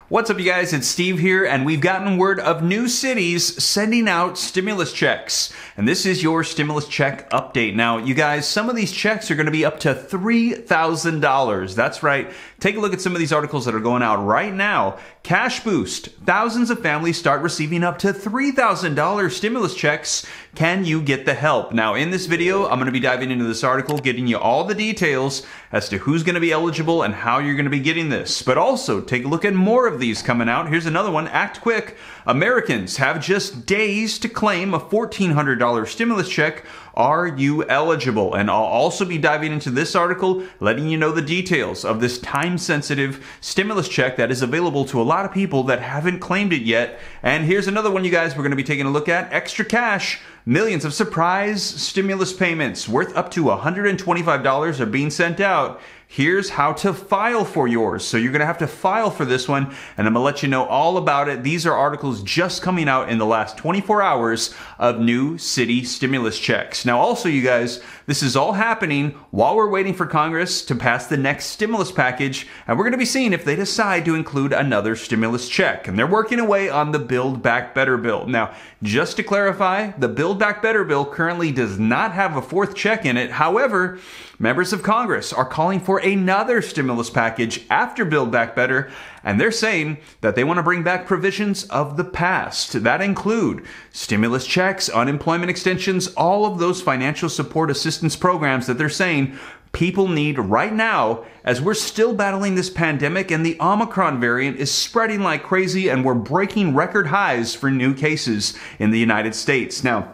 What's up, you guys? It's Steve here, and we've gotten word of new cities sending out stimulus checks. And this is your stimulus check update. Now, you guys, some of these checks are going to be up to $3,000. That's right. Take a look at some of these articles that are going out right now. Cash boost. Thousands of families start receiving up to $3,000 stimulus checks. Can you get the help? Now, in this video, I'm going to be diving into this article, getting you all the details as to who's going to be eligible and how you're going to be getting this. But also, take a look at more of these coming out. Here's another one. Act quick. Americans have just days to claim a $1,400 stimulus check. Are you eligible? And I'll also be diving into this article, letting you know the details of this time-sensitive stimulus check that is available to a lot of people that haven't claimed it yet. And here's another one, you guys, we're going to be taking a look at. Extra cash. Millions of surprise stimulus payments worth up to $125 are being sent out. Here's how to file for yours. So you're going to have to file for this one, and I'm going to let you know all about it. These are articles just coming out in the last 24 hours of new city stimulus checks. Now, also, you guys, this is all happening while we're waiting for Congress to pass the next stimulus package, and we're going to be seeing if they decide to include another stimulus check. And they're working away on the Build Back Better bill. Now, just to clarify, the Build Back Better bill currently does not have a fourth check in it. However, members of Congress are calling for another stimulus package after Build Back Better, and they're saying that they want to bring back provisions of the past that include stimulus checks, unemployment extensions, all of those financial support assistance programs that they're saying people need right now as we're still battling this pandemic and the Omicron variant is spreading like crazy and we're breaking record highs for new cases in the United States. Now,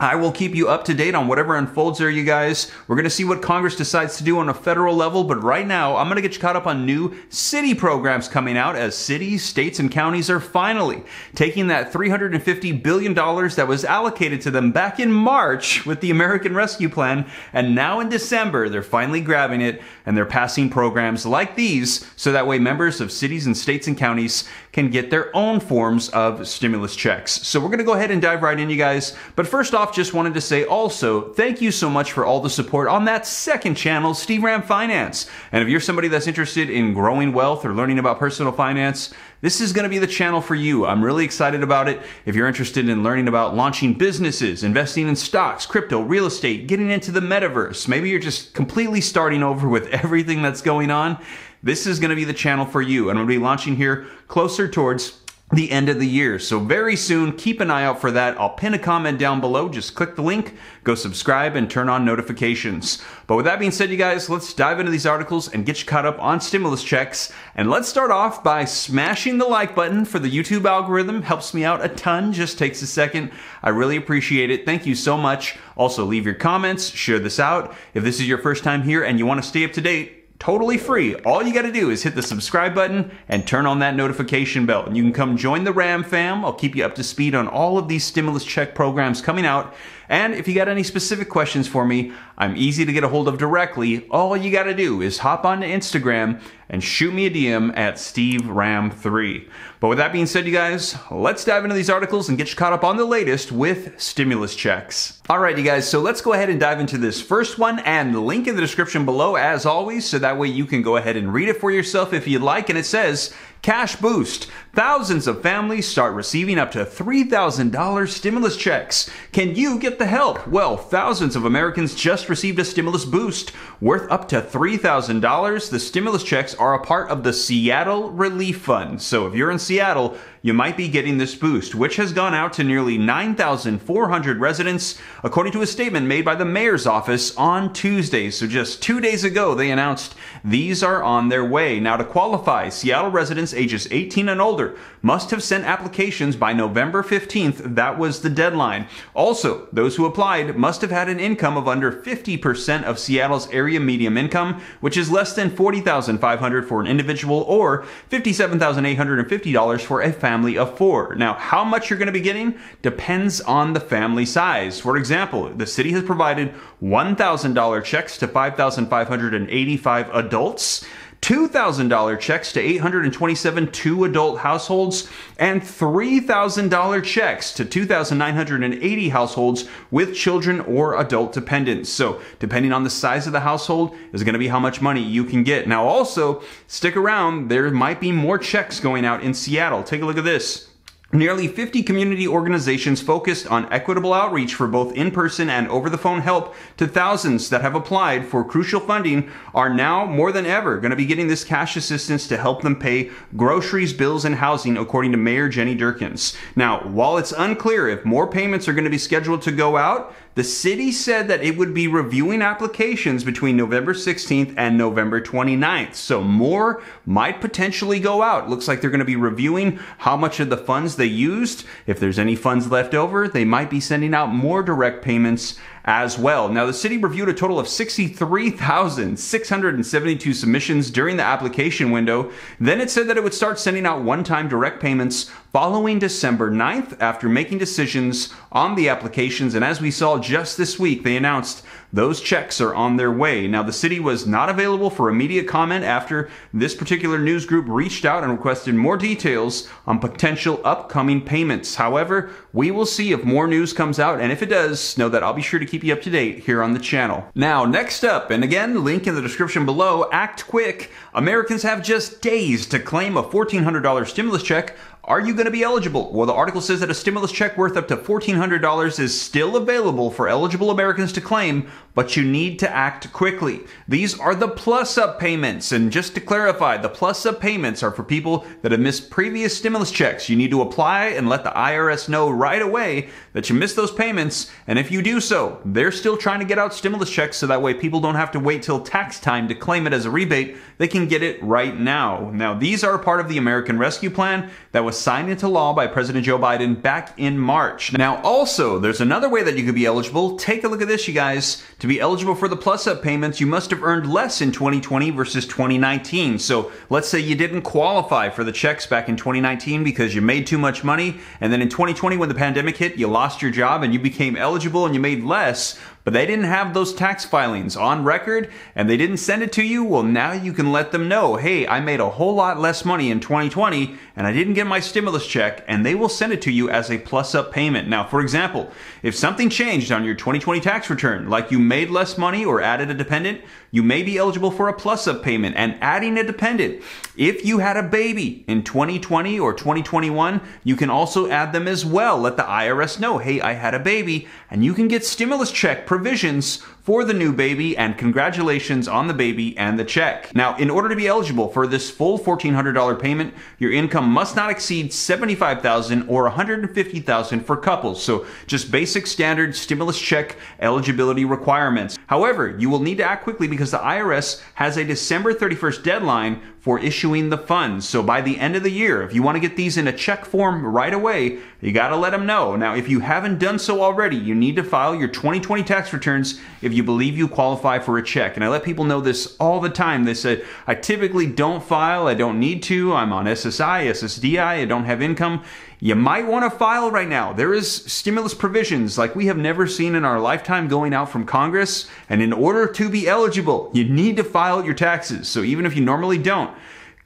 I will keep you up to date on whatever unfolds there, you guys. We're going to see what Congress decides to do on a federal level, but right now, I'm going to get you caught up on new city programs coming out as cities, states, and counties are finally taking that $350 billion that was allocated to them back in March with the American Rescue Plan, and now in December, they're finally grabbing it, and they're passing programs like these, so that way members of cities and states and counties can get their own forms of stimulus checks. So we're going to go ahead and dive right in, you guys. But first off, just wanted to say also, thank you so much for all the support on that second channel, Steve Ram Finance. And if you're somebody that's interested in growing wealth or learning about personal finance, this is going to be the channel for you. I'm really excited about it. If you're interested in learning about launching businesses, investing in stocks, crypto, real estate, getting into the metaverse, maybe you're just completely starting over with everything that's going on, this is going to be the channel for you. And we'll be launching here closer towards the end of the year. So very soon, keep an eye out for that. I'll pin a comment down below. Just click the link, go subscribe, and turn on notifications. But with that being said, you guys, let's dive into these articles and get you caught up on stimulus checks. And let's start off by smashing the like button for the YouTube algorithm. Helps me out a ton. Just takes a second. I really appreciate it. Thank you so much. Also, leave your comments, share this out. If this is your first time here and you want to stay up to date, totally free. All you got to do is hit the subscribe button and turn on that notification bell. And you can come join the Ram fam. I'll keep you up to speed on all of these stimulus check programs coming out. And if you got any specific questions for me, I'm easy to get a hold of directly. All you got to do is hop onto Instagram and shoot me a DM at SteveRam3. But with that being said, you guys, let's dive into these articles and get you caught up on the latest with stimulus checks. All right, you guys, so let's go ahead and dive into this first one, and the link in the description below as always, so that way you can go ahead and read it for yourself if you'd like. And it says, cash boost. Thousands of families start receiving up to $3,000 stimulus checks. Can you get the help? Well, thousands of Americans just received a stimulus boost worth up to $3,000. The stimulus checks are a part of the Seattle Relief Fund. So if you're in Seattle, you might be getting this boost, which has gone out to nearly 9,400 residents, according to a statement made by the mayor's office on Tuesday. So just 2 days ago, they announced these are on their way. Now, to qualify, Seattle residents ages 18 and older must have sent applications by November 15th. That was the deadline. Also, those who applied must have had an income of under 50% of Seattle's area median income, which is less than $40,500 for an individual or $57,850 for a family of four. Now, how much you're going to be getting depends on the family size. For example, the city has provided $1,000 checks to 5,585 adults, $2,000 checks to 827 two-adult households, and $3,000 checks to 2,980 households with children or adult dependents. So depending on the size of the household is going to be how much money you can get. Now also, stick around, there might be more checks going out in Seattle. Take a look at this. Nearly 50 community organizations focused on equitable outreach for both in-person and over-the-phone help to thousands that have applied for crucial funding are now more than ever going to be getting this cash assistance to help them pay groceries, bills, and housing, according to Mayor Jenny Durkins. Now, while it's unclear if more payments are going to be scheduled to go out, the city said that it would be reviewing applications between November 16th and November 29th. So more might potentially go out. Looks like they're going to be reviewing how much of the funds they used. If there's any funds left over, they might be sending out more direct payments as well. Now, the city reviewed a total of 63,672 submissions during the application window. Then it said that it would start sending out one-time direct payments following December 9th after making decisions on the applications. And as we saw just this week, they announced those checks are on their way. Now, the city was not available for immediate comment after this particular news group reached out and requested more details on potential upcoming payments. However, we will see if more news comes out, and if it does, know that I'll be sure to keep you up to date here on the channel. Now, next up, and again, link in the description below, act quick. Americans have just days to claim a $1,400 stimulus check. Are you going to be eligible? Well, the article says that a stimulus check worth up to $1,400 is still available for eligible Americans to claim, but you need to act quickly. These are the plus-up payments, and just to clarify, the plus-up payments are for people that have missed previous stimulus checks. You need to apply and let the IRS know right away that you missed those payments, and if you do so, they're still trying to get out stimulus checks so that way people don't have to wait till tax time to claim it as a rebate. They can get it right now. Now, these are a part of the American Rescue Plan that was signed into law by President Joe Biden back in March. Now, also, there's another way that you could be eligible. Take a look at this, you guys. To be eligible for the plus-up payments, you must have earned less in 2020 versus 2019. So let's say you didn't qualify for the checks back in 2019 because you made too much money, and then in 2020 when the pandemic hit, you lost your job and you became eligible and you made less, but they didn't have those tax filings on record and they didn't send it to you. Well, now you can let them know, hey, I made a whole lot less money in 2020 and I didn't get my stimulus check, and they will send it to you as a plus-up payment. Now, for example, if something changed on your 2020 tax return, like you made less money or added a dependent, you may be eligible for a plus-up payment. And adding a dependent, if you had a baby in 2020 or 2021, you can also add them as well. Let the IRS know, hey, I had a baby, and you can get stimulus check provisions for the new baby, and congratulations on the baby and the check. Now, in order to be eligible for this full $1,400 payment, your income must not exceed $75,000 or $150,000 for couples. So just basic standard stimulus check eligibility requirements. However, you will need to act quickly because the IRS has a December 31st deadline for issuing the funds. So by the end of the year, if you want to get these in a check form right away, you got to let them know. Now, if you haven't done so already, you need to file your 2020 tax returns if you believe you qualify for a check. And I let people know this all the time. They said, I typically don't file. I don't need to. I'm on SSI, SSDI. I don't have income. You might want to file right now. There is stimulus provisions like we have never seen in our lifetime going out from Congress. And in order to be eligible, you need to file your taxes. So even if you normally don't,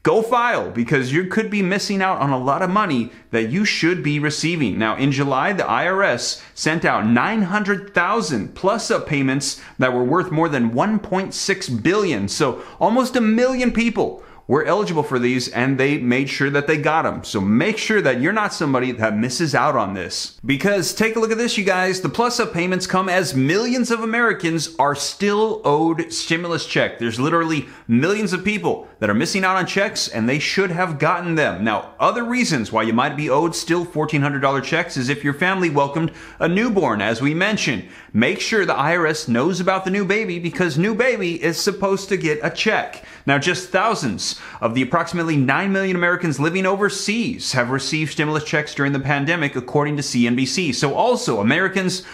go file, because you could be missing out on a lot of money that you should be receiving. Now, in July, the IRS sent out 900,000 plus-up payments that were worth more than $1.6 billion. So almost 1 million people were eligible for these, and they made sure that they got them. So make sure that you're not somebody that misses out on this. Because take a look at this, you guys. The plus-up payments come as millions of Americans are still owed stimulus check. There's literally millions of people that are missing out on checks, and they should have gotten them. Now, other reasons why you might be owed still $1,400 checks is if your family welcomed a newborn, as we mentioned. Make sure the IRS knows about the new baby, because new baby is supposed to get a check. Now, just thousands of the approximately 9 million Americans living overseas have received stimulus checks during the pandemic, according to CNBC. So also, Americans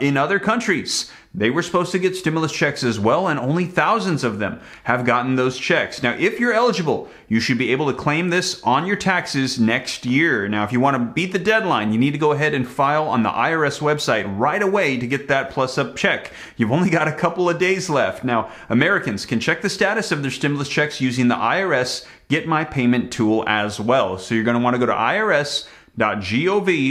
in other countries, they were supposed to get stimulus checks as well, and only thousands of them have gotten those checks. Now, if you're eligible, you should be able to claim this on your taxes next year. Now, if you want to beat the deadline, you need to go ahead and file on the IRS website right away to get that plus-up check. You've only got a couple of days left. Now, Americans can check the status of their stimulus checks using the IRS Get My Payment tool as well. So you're going to want to go to irs.gov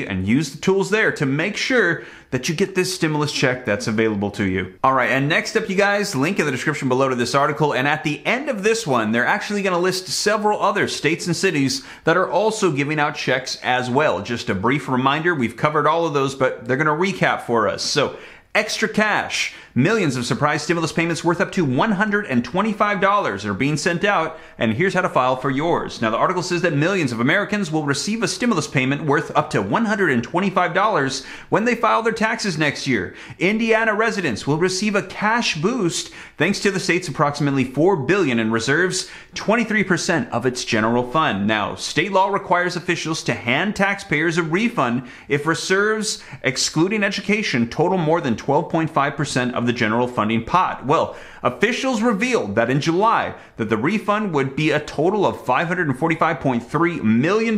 and use the tools there to make sure that you get this stimulus check that's available to you. All right, and next up, you guys, link in the description below to this article. And at the end of this one, they're actually going to list several other states and cities that are also giving out checks as well. Just a brief reminder, we've covered all of those, but they're going to recap for us. So, extra cash. Millions of surprise stimulus payments worth up to $125 are being sent out, and here's how to file for yours. Now, the article says that millions of Americans will receive a stimulus payment worth up to $125 when they file their taxes next year. Indiana residents will receive a cash boost thanks to the state's approximately $4 billion in reserves, 23% of its general fund. Now, state law requires officials to hand taxpayers a refund if reserves, excluding education, total more than 12.5% of the general funding pot. Well, officials revealed that in July that the refund would be a total of $545.3 million,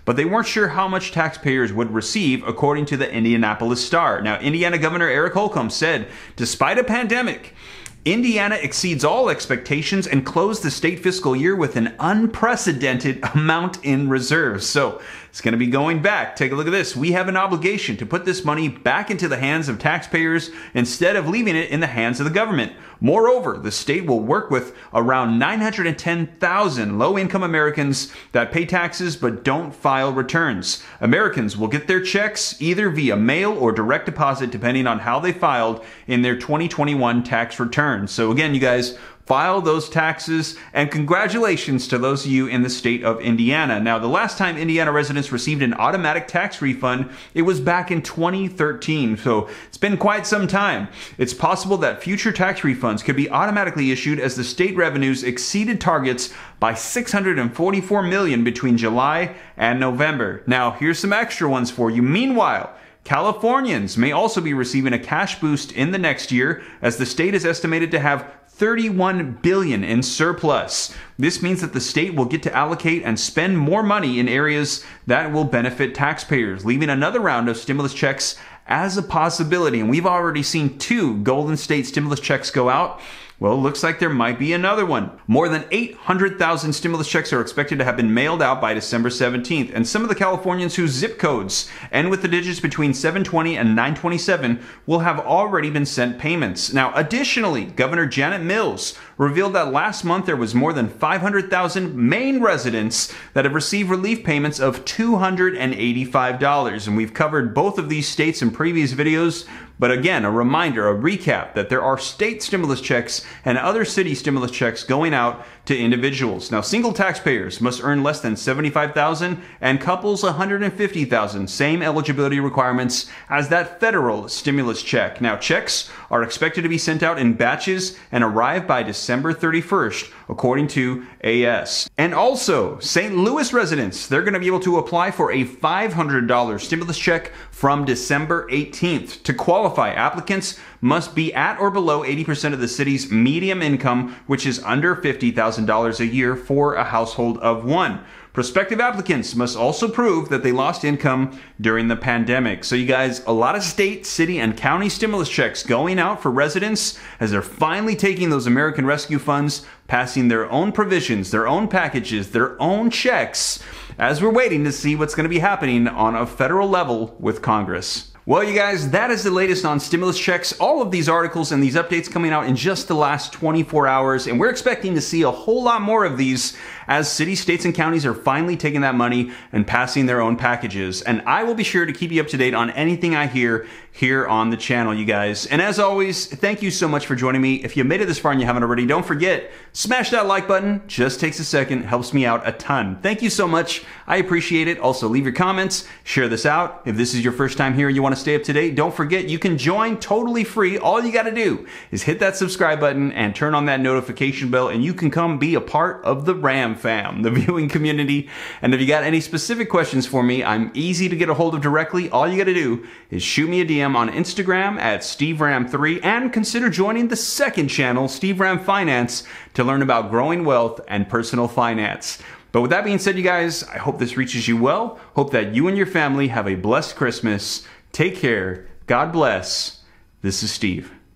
but they weren't sure how much taxpayers would receive, according to the Indianapolis Star. Now, Indiana Governor Eric Holcomb said, despite a pandemic, Indiana exceeds all expectations and closed the state fiscal year with an unprecedented amount in reserves. So it's going to be going back. Take a look at this. We have an obligation to put this money back into the hands of taxpayers instead of leaving it in the hands of the government. Moreover, the state will work with around 910,000 low-income Americans that pay taxes but don't file returns. Americans will get their checks either via mail or direct deposit depending on how they filed in their 2021 tax return. So again, you guys, file those taxes, and congratulations to those of you in the state of Indiana. Now, the last time Indiana residents received an automatic tax refund, it was back in 2013, so it's been quite some time. It's possible that future tax refunds could be automatically issued as the state revenues exceeded targets by $644 million between July and November. Now, here's some extra ones for you. Meanwhile, Californians may also be receiving a cash boost in the next year, as the state is estimated to have $31 billion in surplus. This means that the state will get to allocate and spend more money in areas that will benefit taxpayers, leaving another round of stimulus checks as a possibility. And we've already seen 2 Golden State stimulus checks go out. Well, it looks like there might be another one. More than 800,000 stimulus checks are expected to have been mailed out by December 17th, and some of the Californians whose zip codes end with the digits between 720 and 927 will have already been sent payments. Now, additionally, Governor Janet Mills revealed that last month there was more than 500,000 Maine residents that have received relief payments of $285, and we've covered both of these states in previous videos. But again, a reminder, a recap, that there are state stimulus checks and other city stimulus checks going out to individuals. Now, single taxpayers must earn less than $75,000 and couples $150,000. Same eligibility requirements as that federal stimulus check. Now, checks are expected to be sent out in batches and arrive by December 31st, according to AS. And also, St. Louis residents, they're going to be able to apply for a $500 stimulus check from December 18th. To qualify, applicants must be at or below 80% of the city's median income, which is under $50,000 a year for a household of 1. Prospective applicants must also prove that they lost income during the pandemic. So you guys, a lot of state, city, and county stimulus checks going out for residents as they're finally taking those American Rescue Funds, passing their own provisions, their own packages, their own checks, as we're waiting to see what's going to be happening on a federal level with Congress. Well, you guys, that is the latest on stimulus checks. All of these articles and these updates coming out in just the last 24 hours, and we're expecting to see a whole lot more of these as cities, states, and counties are finally taking that money and passing their own packages. And I will be sure to keep you up to date on anything I hear here on the channel, you guys. And as always, thank you so much for joining me. If you made it this far and you haven't already, don't forget, smash that like button. Just takes a second, helps me out a ton. Thank you so much. I appreciate it. Also, leave your comments, share this out. If this is your first time here and you want to stay up to date, don't forget you can join totally free. All you got to do is hit that subscribe button and turn on that notification bell, and you can come be a part of the Ram fam, the viewing community. And if you got any specific questions for me, I'm easy to get a hold of directly. All you got to do is shoot me a DM on Instagram at SteveRam3 and consider joining the second channel, Steve Ram Finance, to learn about growing wealth and personal finance. But with that being said, you guys, I hope this reaches you well. Hope that you and your family have a blessed Christmas. Take care. God bless. This is Steve.